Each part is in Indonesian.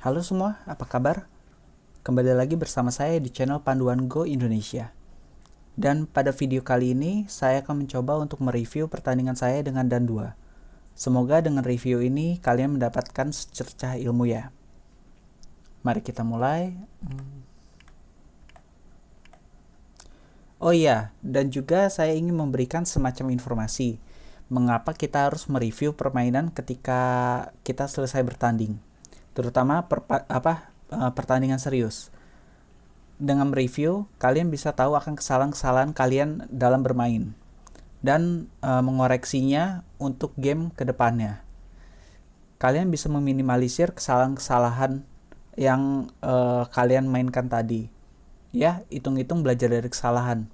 Halo semua, apa kabar? Kembali lagi bersama saya di channel Panduan Go Indonesia. Dan pada video kali ini, saya akan mencoba untuk mereview pertandingan saya dengan Dan 2. Semoga dengan review ini kalian mendapatkan secercah ilmu ya. Mari kita mulai. Oh iya, dan juga saya ingin memberikan semacam informasi mengapa kita harus mereview permainan ketika kita selesai bertanding, terutama pertandingan serius. Dengan mereview, kalian bisa tahu akan kesalahan-kesalahan kalian dalam bermain dan mengoreksinya untuk game kedepannya. Kalian bisa meminimalisir kesalahan-kesalahan yang kalian mainkan tadi. Ya, hitung-hitung belajar dari kesalahan.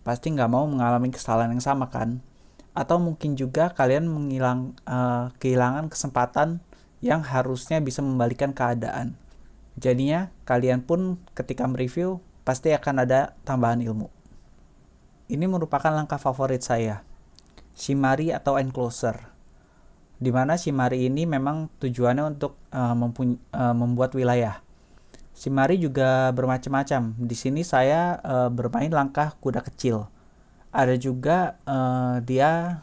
Pasti nggak mau mengalami kesalahan yang sama kan? Atau mungkin juga kalian kehilangan kesempatan yang harusnya bisa membalikan keadaan. Jadinya kalian pun ketika mereview pasti akan ada tambahan ilmu. Ini merupakan langkah favorit saya, Shimari atau Enclosure. Dimana Shimari ini memang tujuannya untuk membuat wilayah. Shimari juga bermacam-macam. Di sini saya bermain langkah kuda kecil. Ada juga dia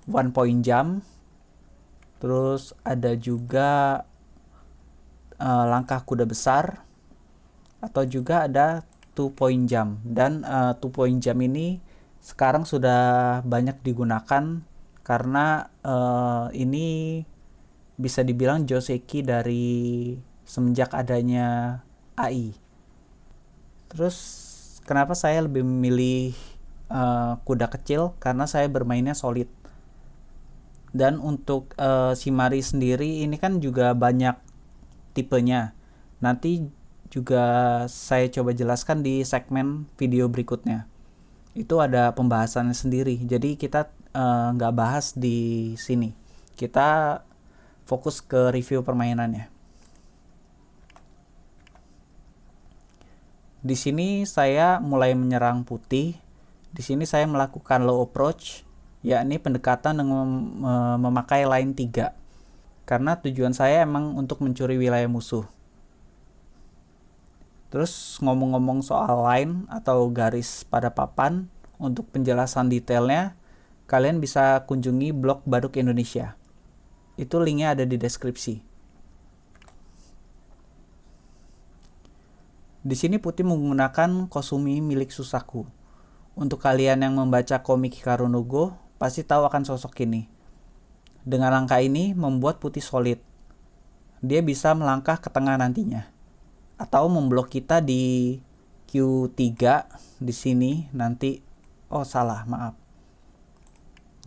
one point jump. Terus ada juga langkah kuda besar. Atau juga ada 2 point jump. Dan 2 point jump ini sekarang sudah banyak digunakan karena ini bisa dibilang joseki dari semenjak adanya AI. Terus kenapa saya lebih memilih kuda kecil? Karena saya bermainnya solid. Dan untuk Shimari sendiri ini kan juga banyak tipenya. Nanti juga saya coba jelaskan di segmen video berikutnya. Itu ada pembahasannya sendiri. Jadi kita nggak bahas di sini. Kita fokus ke review permainannya. Di sini saya mulai menyerang putih. Di sini saya melakukan low approach, yakni pendekatan dengan memakai line 3. Karena tujuan saya emang untuk mencuri wilayah musuh. Terus ngomong-ngomong soal line atau garis pada papan, untuk penjelasan detailnya, kalian bisa kunjungi blog Baduk Indonesia. Itu linknya ada di deskripsi. Di sini Putih menggunakan Kosumi milik Susaku. Untuk kalian yang membaca komik Hikaru no Go, pasti tahu akan sosok ini. Dengan langkah ini membuat Putih solid. Dia bisa melangkah ke tengah nantinya. Atau memblok kita di Q3 di sini nanti. Oh salah, maaf.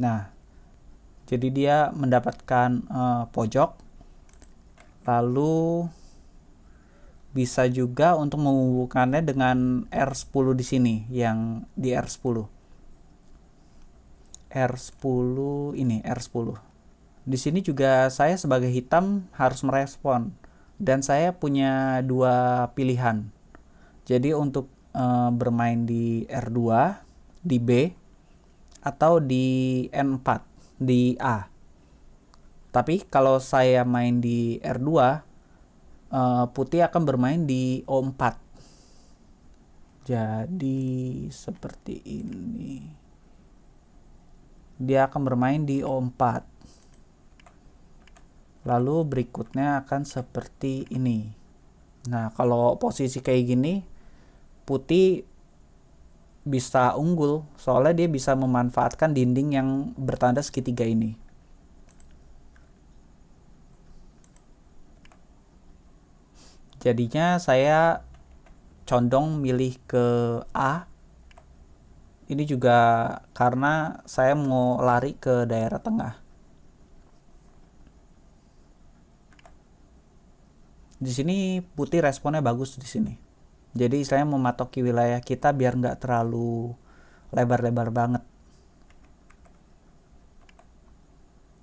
Nah, jadi dia mendapatkan pojok. Lalu bisa juga untuk menghubungkannya dengan R10 di sini, yang di R10. R10 ini, R10. Di sini juga saya sebagai hitam harus merespon. Dan saya punya dua pilihan. Jadi untuk bermain di R2, di B, atau di N4, di A. Tapi kalau saya main di R2, Putih akan bermain di O4. Jadi seperti ini. Dia akan bermain di O4. Lalu berikutnya akan seperti ini. Nah, kalau posisi kayak gini, Putih bisa unggul soalnya dia bisa memanfaatkan dinding yang bertanda segitiga ini. Jadinya saya condong milih ke A. Ini juga karena saya mau lari ke daerah tengah. Di sini Putih responnya bagus di sini. Jadi saya mematoki wilayah kita biar nggak terlalu lebar-lebar banget.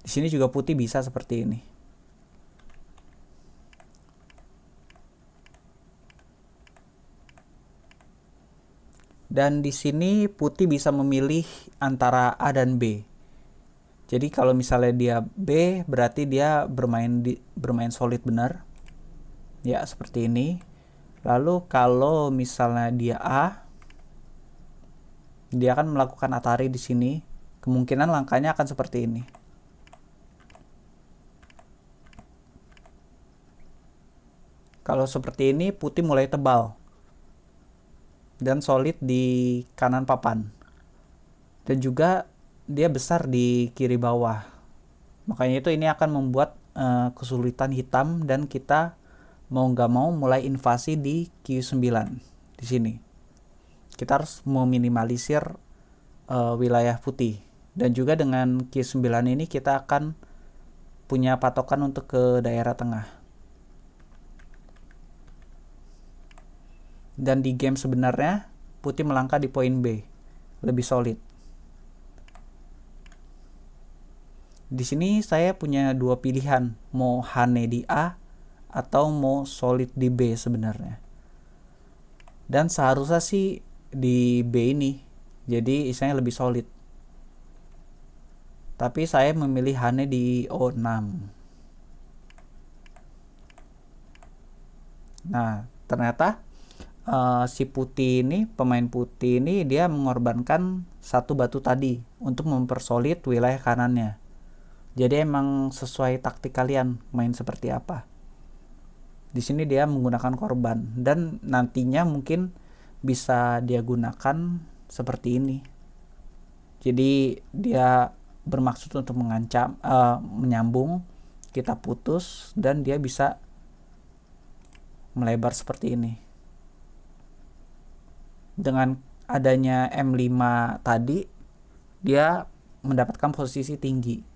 Di sini juga Putih bisa seperti ini. Dan di sini Putih bisa memilih antara A dan B. Jadi kalau misalnya dia B, berarti dia bermain solid benar. Ya, seperti ini. Lalu kalau misalnya dia A, dia akan melakukan Atari di sini. Kemungkinan langkahnya akan seperti ini. Kalau seperti ini, putih mulai tebal dan solid di kanan papan. Dan juga dia besar di kiri bawah. Makanya itu ini akan membuat kesulitan hitam dan kita mau nggak mau mulai invasi di Q9 di sini. Kita harus meminimalisir wilayah putih. Dan juga dengan Q9 ini kita akan punya patokan untuk ke daerah tengah. Dan di game sebenarnya putih melangkah di poin B, lebih solid. Di sini saya punya dua pilihan, mau Hane di A atau mau solid di B sebenarnya. Dan seharusnya sih di B ini, jadi istilahnya lebih solid. Tapi saya memilih Hane di O6. Nah, ternyata si putih ini, pemain putih ini dia mengorbankan satu batu tadi untuk mempersolid wilayah kanannya. Jadi emang sesuai taktik kalian main seperti apa. Di sini dia menggunakan korban dan nantinya mungkin bisa dia gunakan seperti ini. Jadi dia bermaksud untuk mengancam, menyambung, kita putus dan dia bisa melebar seperti ini. Dengan adanya M5 tadi, dia mendapatkan posisi tinggi.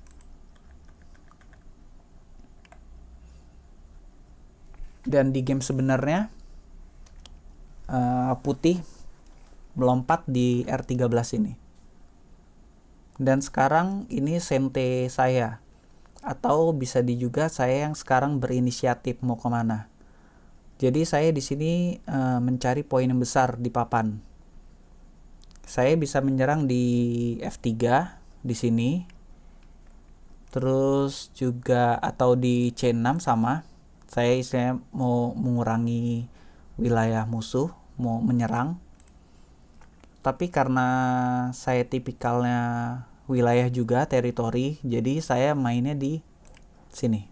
Dan di game sebenarnya putih melompat di R13 ini. Dan sekarang ini sente saya, atau bisa juga saya yang sekarang berinisiatif mau kemana. Jadi saya di sini mencari poin yang besar di papan. Saya bisa menyerang di F3 di sini. Terus juga atau di C6 sama. Saya istilahnya mau mengurangi wilayah musuh, mau menyerang. Tapi karena saya tipikalnya wilayah juga, teritori, jadi saya mainnya di sini.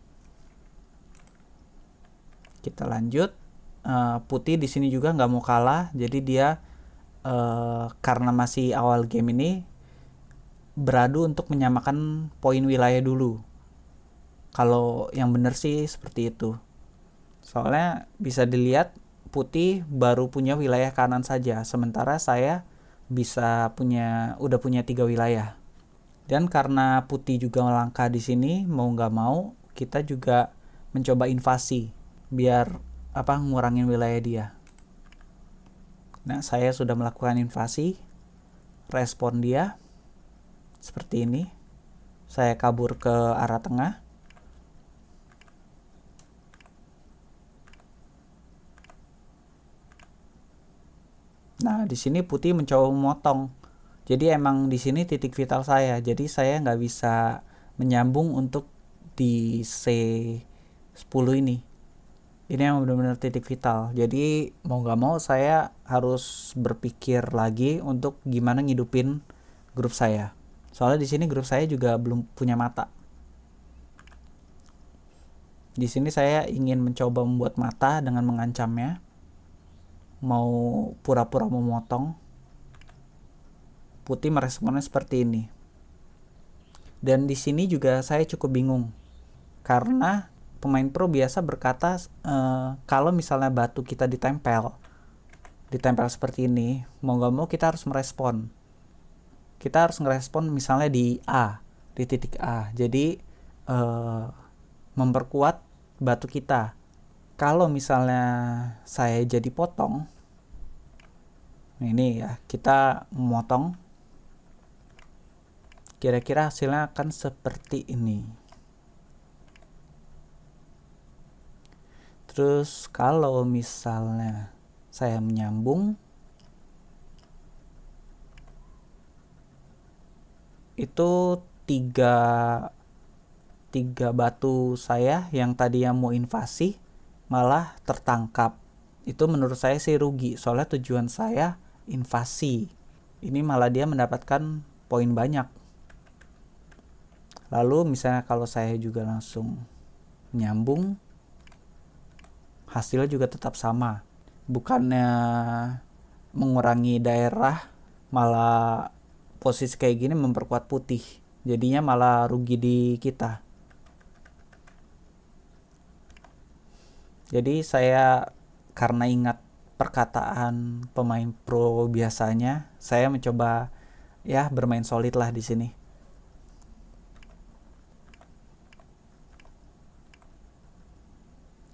Kita lanjut. Putih di sini juga nggak mau kalah, jadi dia karena masih awal game ini beradu untuk menyamakan poin wilayah dulu. Kalau yang bener sih seperti itu. Soalnya bisa dilihat putih baru punya wilayah kanan saja, sementara saya udah punya 3 wilayah. Dan karena putih juga melangkah di sini, mau nggak mau kita juga mencoba invasi biar ngurangin wilayah dia. Nah, saya sudah melakukan invasi. Respon dia seperti ini. Saya kabur ke arah tengah. Nah, di sini putih mencoba memotong. Jadi emang di sini titik vital saya. Jadi saya nggak bisa menyambung untuk di C10 ini. Ini yang benar-benar titik vital. Jadi mau nggak mau saya harus berpikir lagi untuk gimana ngidupin grup saya. Soalnya di sini grup saya juga belum punya mata. Di sini saya ingin mencoba membuat mata dengan mengancamnya. Mau pura-pura memotong. Putih meresponnya seperti ini. Dan di sini juga saya cukup bingung. Karena pemain pro biasa berkata kalau misalnya batu kita ditempel seperti ini, mau gak mau kita harus merespon. Kita harus ngerespon misalnya di A, di titik A. Jadi memperkuat batu kita. Kalau misalnya saya jadi potong, ini ya, kita memotong, kira-kira hasilnya akan seperti ini. Terus kalau misalnya saya menyambung, itu tiga batu saya yang tadi yang mau invasi malah tertangkap. Itu menurut saya sih rugi, soalnya tujuan saya invasi. Ini malah dia mendapatkan poin banyak. Lalu misalnya kalau saya juga langsung nyambung, hasilnya juga tetap sama. Bukannya mengurangi daerah, malah posisi kayak gini memperkuat putih. Jadinya malah rugi di kita. Jadi saya karena ingat perkataan pemain pro biasanya, saya mencoba ya bermain solid lah di sini.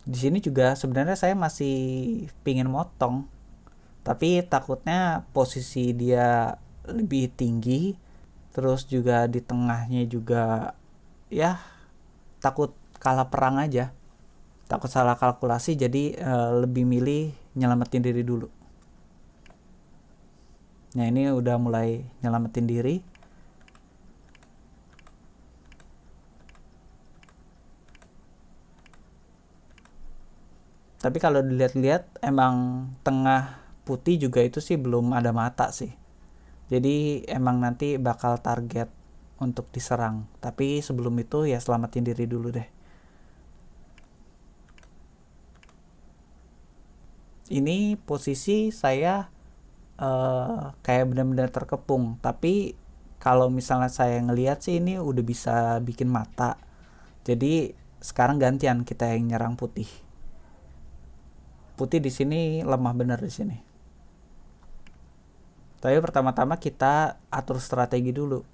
Di sini juga sebenarnya saya masih pingin motong, tapi takutnya posisi dia lebih tinggi, terus juga di tengahnya juga ya takut kalah perang aja, takut salah kalkulasi, jadi lebih milih nyelamatin diri dulu. Nah ini udah mulai nyelamatin diri. Tapi kalau dilihat-lihat emang tengah putih juga itu sih belum ada mata sih. Jadi emang nanti bakal target untuk diserang. Tapi sebelum itu ya selamatin diri dulu deh. Ini posisi saya kayak benar-benar terkepung. Tapi kalau misalnya saya ngelihat sih ini udah bisa bikin mata. Jadi sekarang gantian kita yang nyerang putih. Putih di sini lemah bener di sini. Tapi pertama-tama kita atur strategi dulu.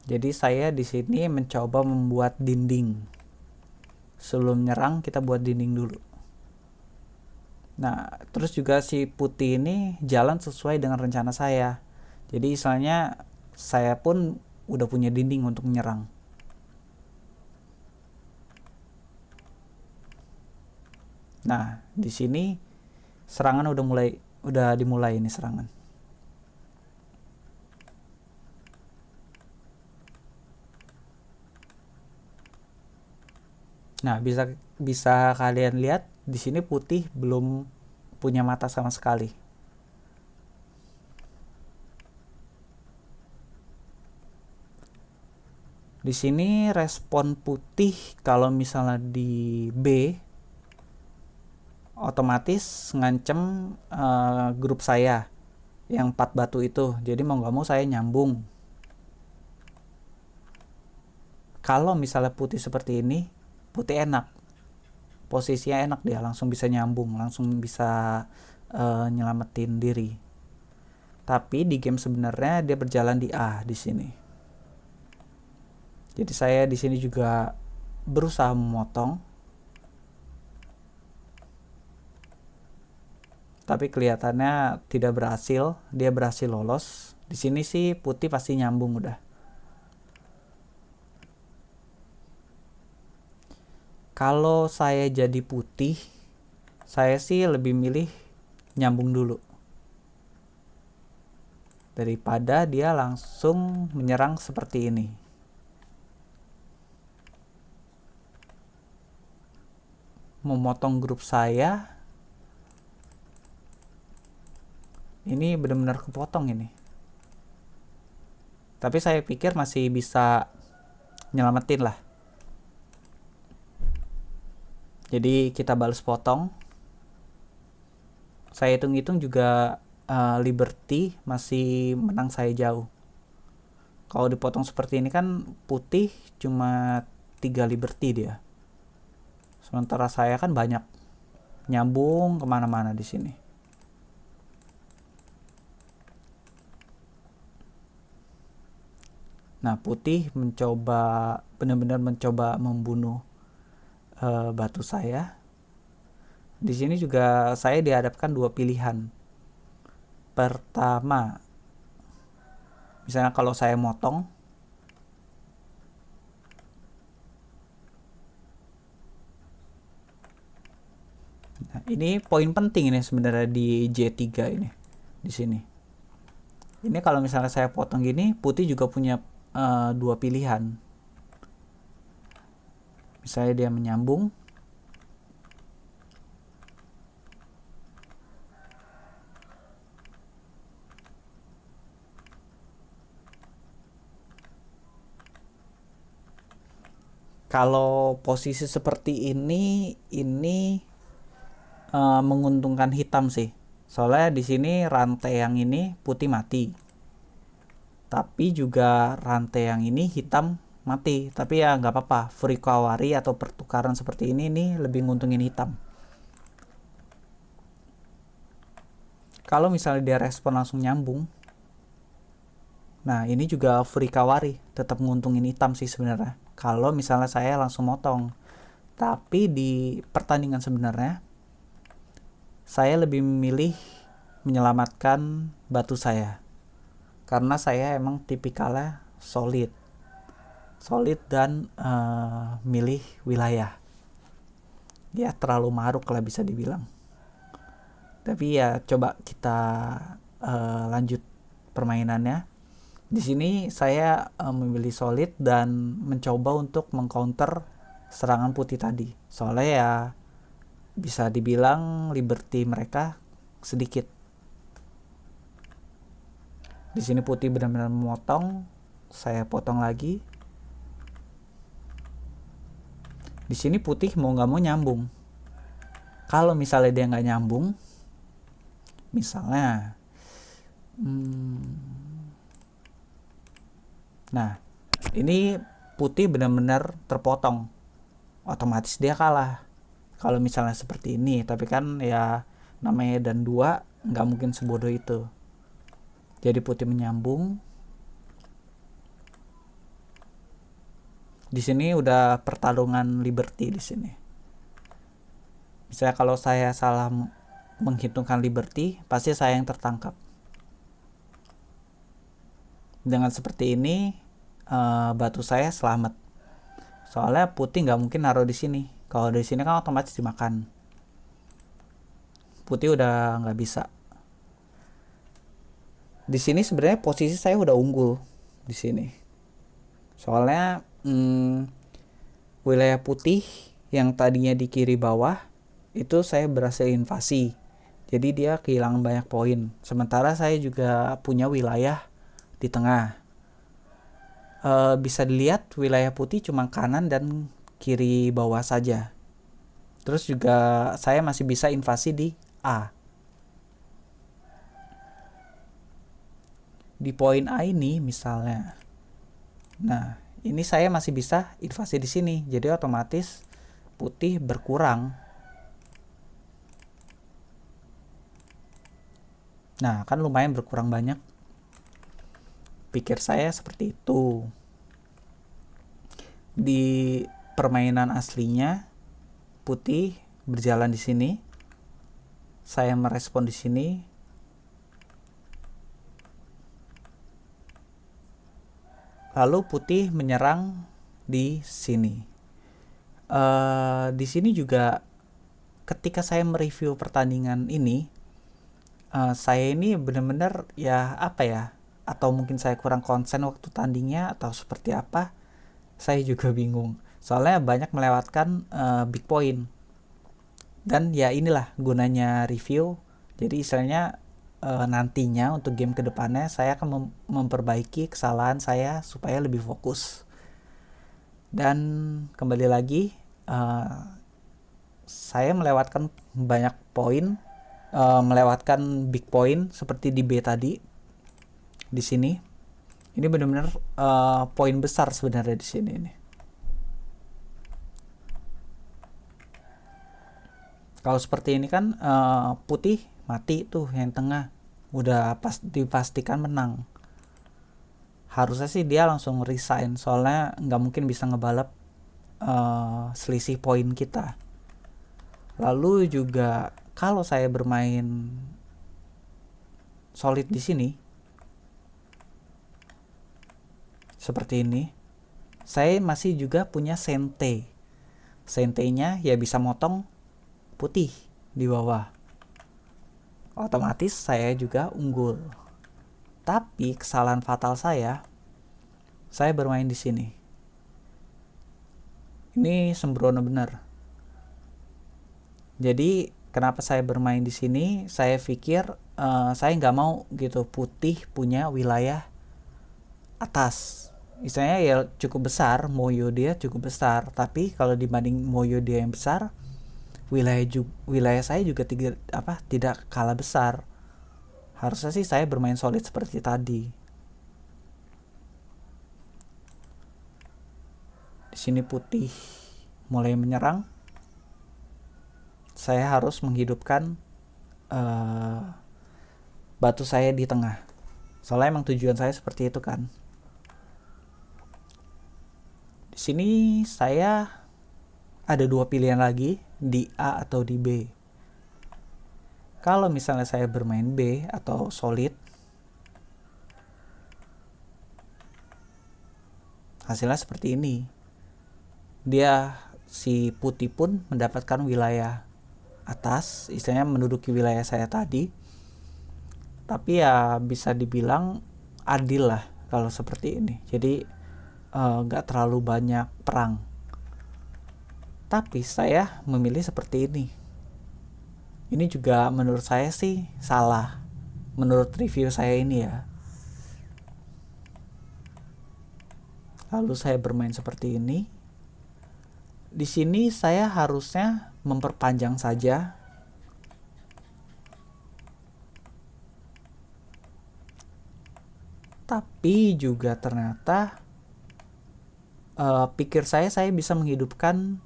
Jadi saya di sini mencoba membuat dinding. Sebelum nyerang kita buat dinding dulu. Nah, terus juga si putih ini jalan sesuai dengan rencana saya. Jadi misalnya saya pun udah punya dinding untuk menyerang. Nah, di sini serangan udah dimulai ini serangan. Nah, bisa kalian lihat di sini putih belum punya mata sama sekali. Di sini respon putih kalau misalnya di B otomatis ngancem grup saya yang 4 batu itu. Jadi mau nggak mau saya nyambung. Kalau misalnya putih seperti ini, putih enak. Posisinya enak, dia langsung bisa nyambung, langsung bisa nyelamatin diri. Tapi di game sebenarnya dia berjalan di A di sini. Jadi saya di sini juga berusaha memotong, tapi kelihatannya tidak berhasil. Dia berhasil lolos. Di sini sih putih pasti nyambung udah. Kalau saya jadi putih, saya sih lebih milih nyambung dulu daripada dia langsung menyerang seperti ini. Memotong grup saya ini benar-benar kepotong ini. Tapi saya pikir masih bisa nyelamatin lah. Jadi kita balas potong. Saya hitung-hitung juga Liberty masih menang saya jauh. Kalau dipotong seperti ini kan putih cuma 3 Liberty dia. Sementara saya kan banyak, nyambung kemana-mana di sini. Nah putih benar-benar mencoba membunuh batu saya. Di sini juga saya dihadapkan 2 pilihan. Pertama, misalnya kalau saya motong, nah, ini poin penting ini sebenarnya di J3 ini, di sini. Ini kalau misalnya saya potong gini, putih juga punya 2 pilihan. Misalnya dia menyambung. Kalau posisi seperti ini menguntungkan hitam sih. Soalnya di sini rantai yang ini putih mati. Tapi juga rantai yang ini hitam mati. Tapi ya nggak apa-apa. Furikawari atau pertukaran seperti ini lebih nguntungin hitam. Kalau misalnya dia respon langsung nyambung, nah ini juga Furikawari, tetap nguntungin hitam sih sebenarnya. Kalau misalnya saya langsung motong. Tapi di pertandingan sebenarnya saya lebih memilih menyelamatkan batu saya. Karena saya emang tipikalnya solid dan milih wilayah. Ya terlalu maruk lah bisa dibilang. Tapi ya coba kita lanjut permainannya. Di sini saya memilih solid dan mencoba untuk mengcounter serangan putih tadi. Soalnya ya bisa dibilang liberty mereka sedikit. Di sini putih benar-benar memotong, saya potong lagi. Di sini putih mau nggak mau nyambung. Kalau misalnya dia nggak nyambung, misalnya nah ini putih benar-benar terpotong, otomatis dia kalah kalau misalnya seperti ini. Tapi kan ya namanya dan dua, nggak mungkin sebodoh itu. Jadi putih menyambung. Di sini udah pertarungan liberty di sini. Misalnya kalau saya salah menghitungkan liberty, pasti saya yang tertangkap. Dengan seperti ini batu saya selamat. Soalnya putih nggak mungkin naruh di sini. Kalau di sini kan otomatis dimakan. Putih udah nggak bisa. Di sini sebenarnya posisi saya udah unggul di sini. Soalnya wilayah putih yang tadinya di kiri bawah itu saya berhasil invasi. Jadi dia kehilangan banyak poin. Sementara saya juga punya wilayah di tengah. Bisa dilihat wilayah putih cuma kanan dan kiri bawah saja. Terus juga saya masih bisa invasi di A. Di poin A ini misalnya, nah ini saya masih bisa invasi di sini. Jadi otomatis putih berkurang. Nah kan lumayan berkurang banyak. Pikir saya seperti itu. Di permainan aslinya putih berjalan di sini, saya merespon di sini. Lalu putih menyerang di sini. Di sini juga ketika saya mereview pertandingan ini, saya ini benar-benar ya apa ya? Atau mungkin saya kurang konsen waktu tandingnya atau seperti apa? Saya juga bingung. Soalnya banyak melewatkan big point. Dan ya inilah gunanya review. Jadi istilahnya nantinya untuk game kedepannya saya akan memperbaiki kesalahan saya supaya lebih fokus. Dan kembali lagi saya melewatkan banyak poin, melewatkan big point seperti di B tadi. Di sini ini benar-benar poin besar sebenarnya di sini ini. Kalau seperti ini kan putih mati tuh yang tengah, udah dipastikan menang. Harusnya sih dia langsung resign, soalnya nggak mungkin bisa ngebalap selisih poin kita. Lalu juga kalau saya bermain solid di sini seperti ini, saya masih juga punya sente. Sentenya ya bisa motong putih di bawah. Otomatis saya juga unggul. Tapi kesalahan fatal saya bermain di sini. Ini sembrono benar. Jadi kenapa saya bermain di sini? Saya pikir saya nggak mau gitu putih punya wilayah atas. Misalnya ya cukup besar, Moyo dia cukup besar, tapi kalau dibanding Moyo dia yang besar, wilayah saya juga tidak kalah besar. Harusnya sih saya bermain solid seperti tadi. Di sini putih mulai menyerang. Saya harus menghidupkan batu saya di tengah. Soalnya emang tujuan saya seperti itu kan. Di sini saya ada dua pilihan lagi, di A atau di B. Kalau misalnya saya bermain B atau solid, hasilnya seperti ini. Dia si putih pun mendapatkan wilayah atas, istilahnya menduduki wilayah saya tadi. Tapi ya bisa dibilang adil lah kalau seperti ini. Jadi nggak terlalu banyak perang. Tapi saya memilih seperti ini. Ini juga menurut saya sih salah. Menurut review saya ini ya. Lalu saya bermain seperti ini. Di sini saya harusnya memperpanjang saja. Tapi juga ternyata pikir saya bisa menghidupkan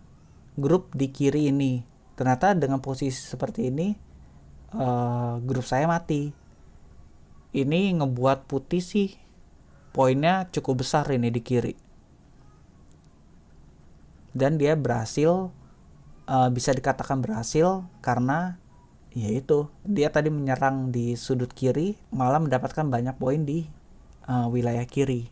grup di kiri ini. Ternyata dengan posisi seperti ini grup saya mati. Ini ngebuat putih sih poinnya cukup besar ini di kiri. Dan dia berhasil, bisa dikatakan berhasil karena yaitu dia tadi menyerang di sudut kiri, malah mendapatkan banyak poin di wilayah kiri.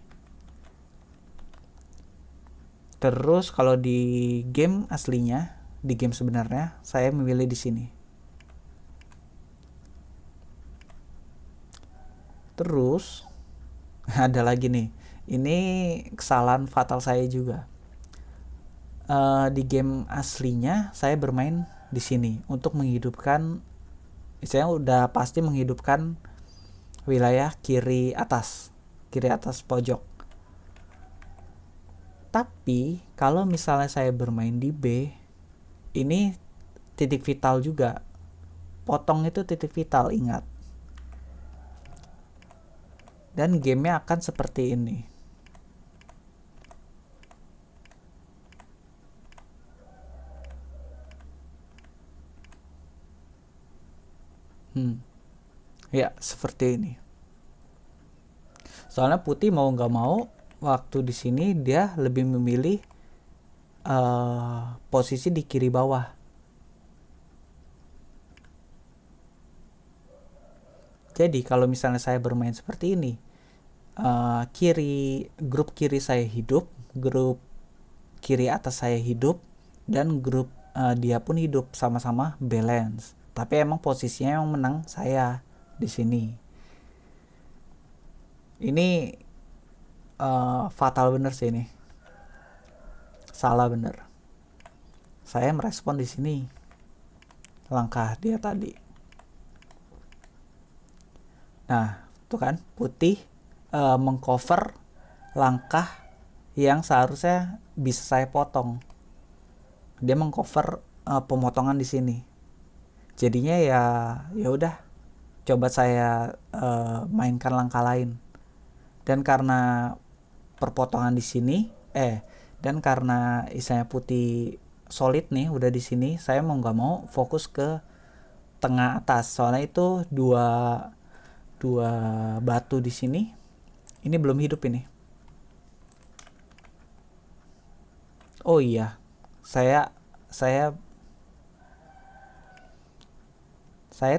Terus kalau di game aslinya, di game sebenarnya saya memilih di sini. Terus ada lagi nih, ini kesalahan fatal saya juga. Di game aslinya saya bermain di sini untuk menghidupkan, saya udah pasti menghidupkan wilayah kiri atas pojok. Tapi kalau misalnya saya bermain di B, ini titik vital juga. Potong itu titik vital, ingat. Dan gamenya akan seperti ini. Ya, seperti ini. Soalnya putih mau nggak mau, waktu di sini dia lebih memilih posisi di kiri bawah. Jadi kalau misalnya saya bermain seperti ini, grup kiri saya hidup, grup kiri atas saya hidup, dan grup dia pun hidup, sama-sama balance. Tapi emang posisinya yang menang saya di sini. Ini fatal bener sih ini. Salah bener. Saya merespon di sini langkah dia tadi. Nah, tuh kan putih mengcover langkah yang seharusnya bisa saya potong. Dia mengcover pemotongan di sini. Jadinya ya udah, coba saya mainkan langkah lain. Dan karena perpotongan di sini, dan karena istilahnya putih solid nih udah di sini, saya mau nggak mau fokus ke tengah atas. Soalnya itu dua batu di sini, ini belum hidup ini. Oh iya, saya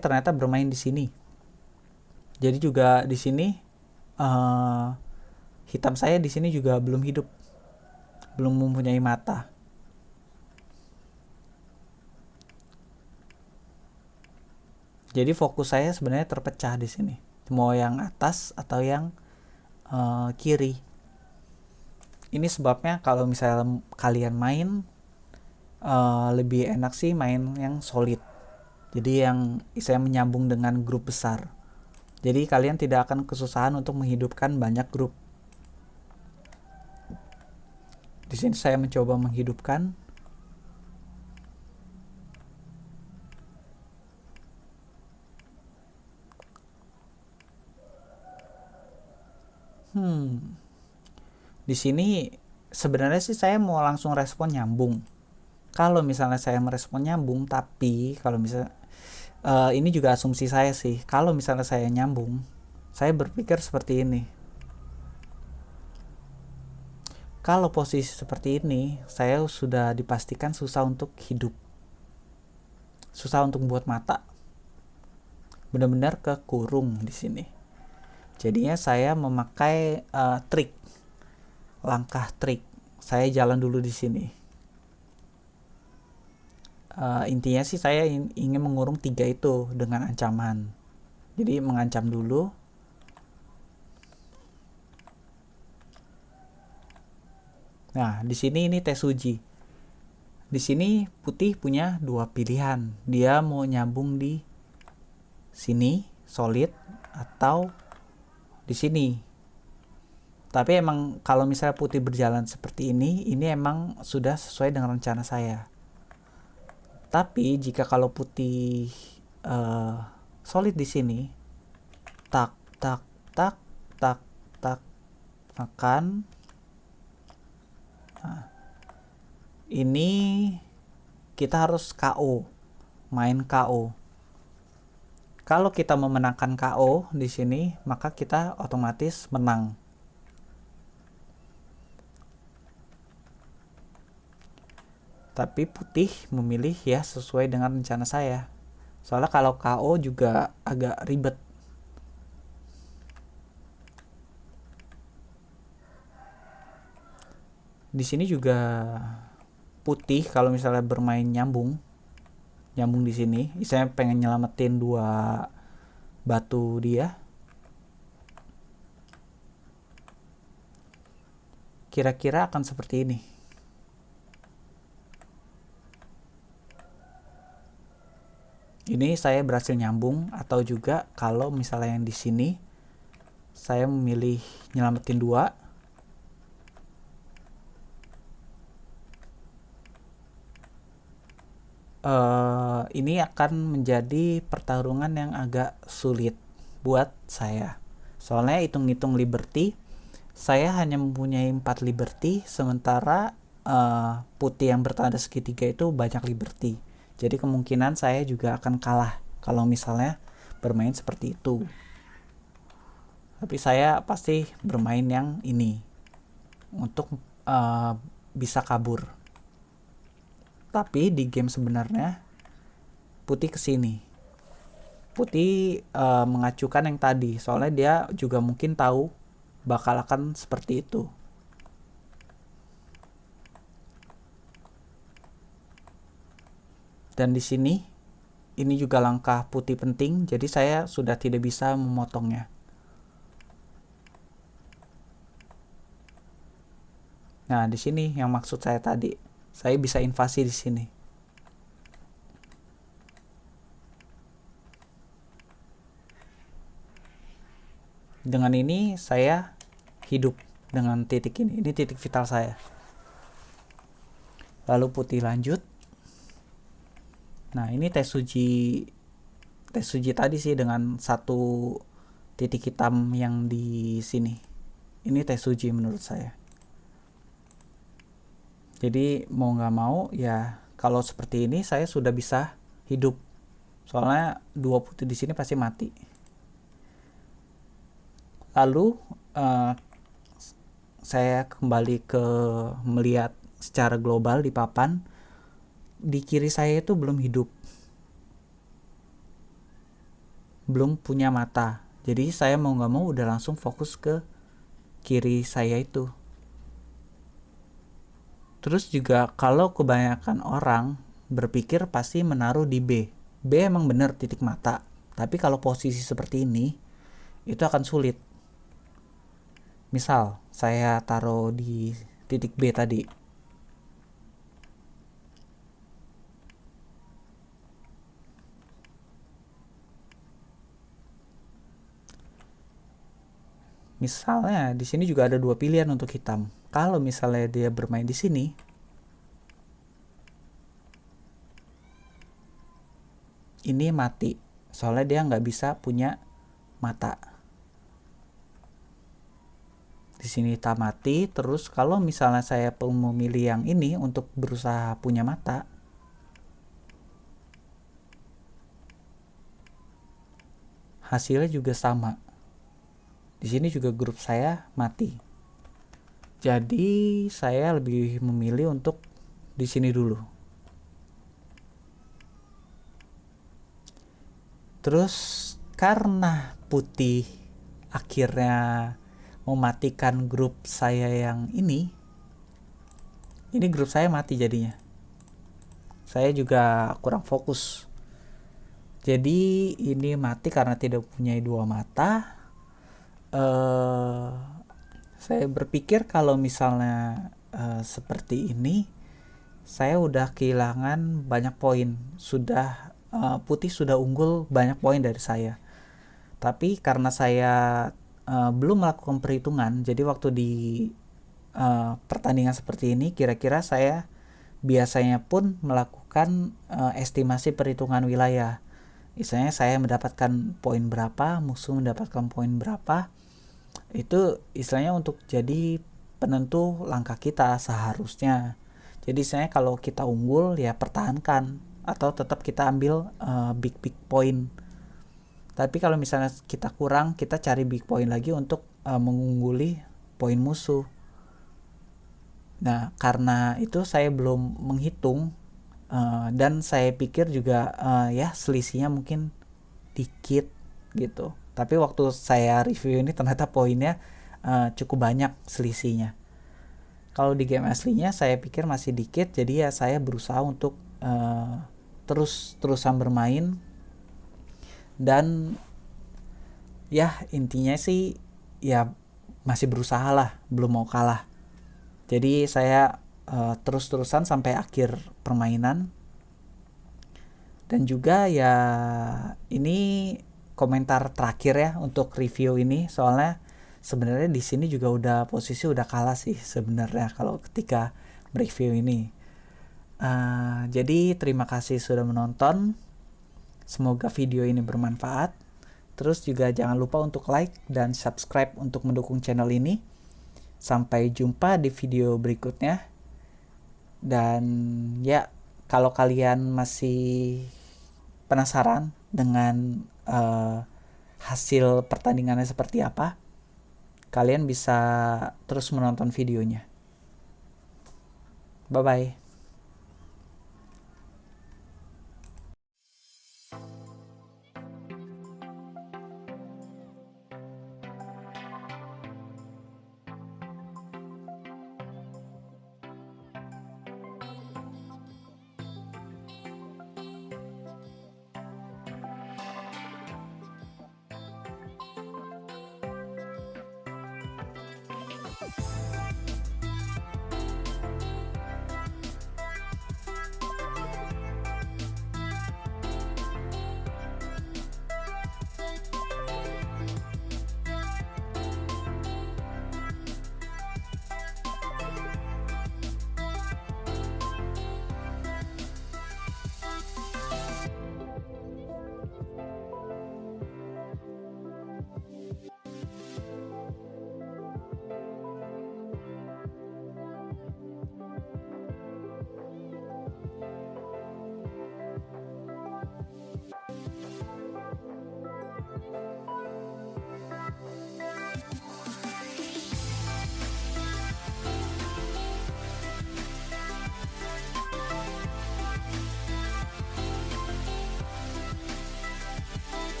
ternyata bermain di sini. Jadi juga di sini hitam saya di sini juga belum hidup, belum mempunyai mata. Jadi fokus saya sebenarnya terpecah di sini. Mau yang atas atau yang kiri. Ini sebabnya kalau misalnya kalian main, lebih enak sih main yang solid. Jadi yang saya menyambung dengan grup besar. Jadi kalian tidak akan kesusahan untuk menghidupkan banyak grup. Di sini saya mencoba menghidupkan. Di sini sebenarnya sih saya mau langsung respon nyambung. Kalau misalnya saya merespon nyambung, tapi kalau misalnya ini juga asumsi saya sih. Kalau misalnya saya nyambung, saya berpikir seperti ini. Kalau posisi seperti ini, saya sudah dipastikan susah untuk hidup. Susah untuk buat mata. Benar-benar kekurung di sini. Jadinya saya memakai trik. Langkah trik. Saya jalan dulu di sini. Intinya sih saya ingin mengurung 3 itu dengan ancaman. Jadi mengancam dulu. Nah, di sini ini Tesuji. Di sini putih punya 2 pilihan. Dia mau nyambung di sini solid atau di sini. Tapi emang kalau misalnya putih berjalan seperti ini emang sudah sesuai dengan rencana saya. Tapi jika kalau putih solid di sini, tak tak tak tak tak makan. Nah, ini kita harus KO, main KO. Kalau kita memenangkan KO di sini, maka kita otomatis menang. Tapi putih memilih ya sesuai dengan rencana saya. Soalnya kalau KO juga agak ribet. Di sini juga putih kalau misalnya bermain nyambung di sini, saya pengen nyelamatin 2 batu dia. Kira-kira akan seperti ini. Ini saya berhasil nyambung, atau juga kalau misalnya yang di sini saya memilih nyelamatin 2. Ini akan menjadi pertarungan yang agak sulit buat saya. Soalnya hitung-hitung liberty, saya hanya mempunyai 4 liberty, sementara putih yang bertanda segitiga itu banyak liberty. Jadi kemungkinan saya juga akan kalah kalau misalnya bermain seperti itu. Tapi saya pasti bermain yang ini untuk bisa kabur. Tapi di game sebenarnya putih kesini. Putih mengacukan yang tadi, soalnya dia juga mungkin tahu bakal akan seperti itu. Dan di sini ini juga langkah putih penting, jadi saya sudah tidak bisa memotongnya. Nah, di sini yang maksud saya tadi, saya bisa invasi di sini. Dengan ini saya hidup dengan titik ini. Ini titik vital saya. Lalu putih lanjut. Nah, ini Tesuji tadi sih dengan 1 titik hitam yang di sini. Ini Tesuji menurut saya. Jadi mau nggak mau ya kalau seperti ini saya sudah bisa hidup. Soalnya 2 putih di sini pasti mati. Lalu saya kembali ke melihat secara global di papan. Di kiri saya itu belum hidup, belum punya mata. Jadi saya mau nggak mau udah langsung fokus ke kiri saya itu. Terus juga kalau kebanyakan orang berpikir pasti menaruh di B. B emang bener titik mata. Tapi kalau posisi seperti ini itu akan sulit. Misal saya taruh di titik B tadi. Misalnya di sini juga ada dua pilihan untuk hitam. Kalau misalnya dia bermain di sini, ini mati. Soalnya dia nggak bisa punya mata. Di sini hitam mati. Terus kalau misalnya saya memilih yang ini untuk berusaha punya mata, hasilnya juga sama. Di sini juga grup saya mati. Jadi saya lebih memilih untuk di sini dulu. Terus karena putih akhirnya mematikan grup saya yang ini grup saya mati jadinya. Saya juga kurang fokus. Jadi ini mati karena tidak punya dua mata. Saya berpikir kalau misalnya seperti ini, saya udah kehilangan banyak poin. Sudah putih sudah unggul banyak poin dari saya. Tapi karena saya belum melakukan perhitungan, jadi waktu di pertandingan seperti ini, kira-kira saya biasanya pun melakukan estimasi perhitungan wilayah. Misalnya saya mendapatkan poin berapa, musuh mendapatkan poin berapa. Itu istilahnya untuk jadi penentu langkah kita seharusnya. Jadi istilahnya kalau kita unggul ya pertahankan, atau tetap kita ambil big point. Tapi kalau misalnya kita kurang, kita cari big point lagi untuk mengungguli poin musuh. Nah, karena itu saya belum menghitung, dan saya pikir juga ya selisihnya mungkin dikit gitu. Tapi waktu saya review ini ternyata poinnya cukup banyak selisihnya. Kalau di game aslinya saya pikir masih dikit, jadi ya saya berusaha untuk terusan bermain. Dan ya intinya sih ya masih berusaha lah, belum mau kalah. Jadi saya terus-terusan sampai akhir permainan. Dan juga ya ini komentar terakhir ya untuk review ini, soalnya sebenarnya di sini juga udah posisi udah kalah sih sebenarnya kalau ketika review ini. Jadi terima kasih sudah menonton. Semoga video ini bermanfaat. Terus juga jangan lupa untuk like dan subscribe untuk mendukung channel ini. Sampai jumpa di video berikutnya. Dan ya, kalau kalian masih penasaran dengan hasil pertandingannya seperti apa, kalian bisa terus menonton videonya. Bye bye.